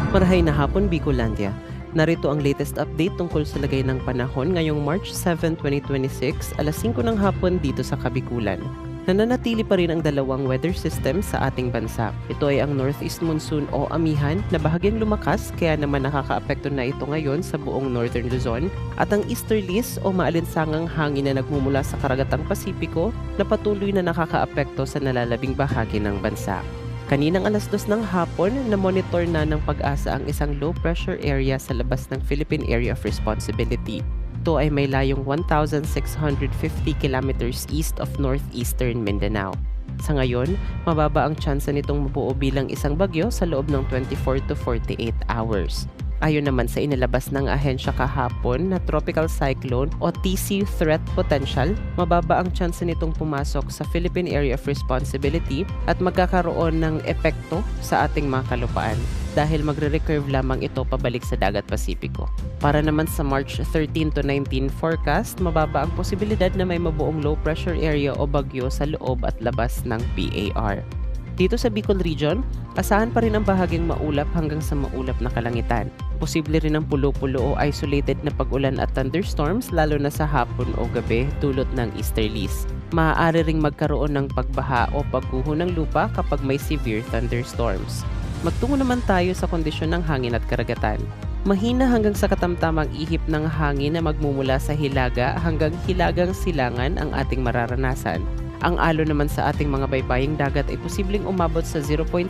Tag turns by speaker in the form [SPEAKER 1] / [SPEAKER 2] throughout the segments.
[SPEAKER 1] Marahay na hapon, Bicolandia. Narito ang latest update tungkol sa lagay ng panahon ngayong March 7, 2026, alas 5 ng hapon dito sa Kabikulan. Nananatili pa rin ang dalawang weather system sa ating bansa. Ito ay ang Northeast Monsoon o Amihan na bahagyang lumakas kaya naman nakakaapekto na ito ngayon sa buong Northern Luzon at ang Easterlies o maalinsangang hangin na nagmumula sa karagatang Pasipiko na patuloy na nakakaapekto sa nalalabing bahagi ng bansa. Kaninang alas 2 ng hapon, na-monitor na ng Pag-asa ang isang low-pressure area sa labas ng Philippine Area of Responsibility. Ito ay may layong 1,650 kilometers east of northeastern Mindanao. Sa ngayon, mababa ang tsansa nitong mabuo bilang isang bagyo sa loob ng 24 to 48 hours. Ayon naman sa inilabas ng ahensya kahapon na tropical cyclone o TC threat potential, mababa ang tsansa nitong pumasok sa Philippine Area of Responsibility at magkakaroon ng epekto sa ating mga kalupaan dahil magre-recurve lamang ito pabalik sa dagat Pasipiko. Para naman sa March 13 to 19 forecast, mababa ang posibilidad na may mabuong low pressure area o bagyo sa loob at labas ng PAR. Dito sa Bicol Region, asahan pa rin ang bahagyang maulap hanggang sa maulap na kalangitan. Posible rin ang pulo-pulo o isolated na pag-ulan at thunderstorms lalo na sa hapon o gabi dulot ng easterlies. Maaari ring magkaroon ng pagbaha o pagguho ng lupa kapag may severe thunderstorms. Magtungo naman tayo sa kondisyon ng hangin at karagatan. Mahina hanggang sa katamtamang ihip ng hangin na magmumula sa hilaga hanggang hilagang silangan ang ating mararanasan. Ang alon naman sa ating mga baybaying dagat ay posibleng umabot sa 0.6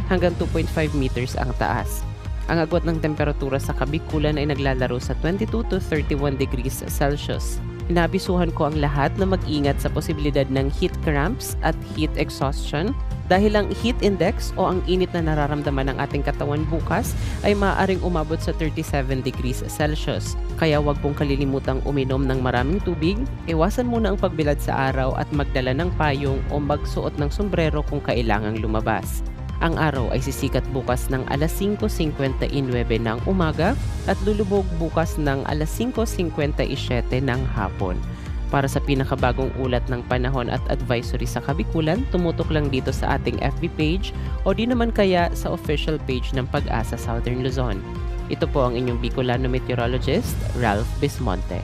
[SPEAKER 1] hanggang 2.5 meters ang taas. Ang agwat ng temperatura sa Kabikulan ay naglalaro sa 22 to 31 degrees Celsius. Inabisuhan ko ang lahat na mag-ingat sa posibilidad ng heat cramps at heat exhaustion dahil ang heat index o ang init na nararamdaman ng ating katawan bukas ay maaaring umabot sa 37 degrees Celsius. Kaya huwag pong kalilimutang uminom ng maraming tubig, iwasan muna ang pagbilad sa araw at magdala ng payong o magsuot ng sombrero kung kailangang lumabas. Ang araw ay sisikat bukas ng alas 5:59 ng umaga at lulubog bukas ng alas 5:57 ng hapon. Para sa pinakabagong ulat ng panahon at advisory sa Kabikulan, tumutok lang dito sa ating FB page o di naman kaya sa official page ng Pag-asa Southern Luzon. Ito po ang inyong Bicolano meteorologist, Ralph Bismonte.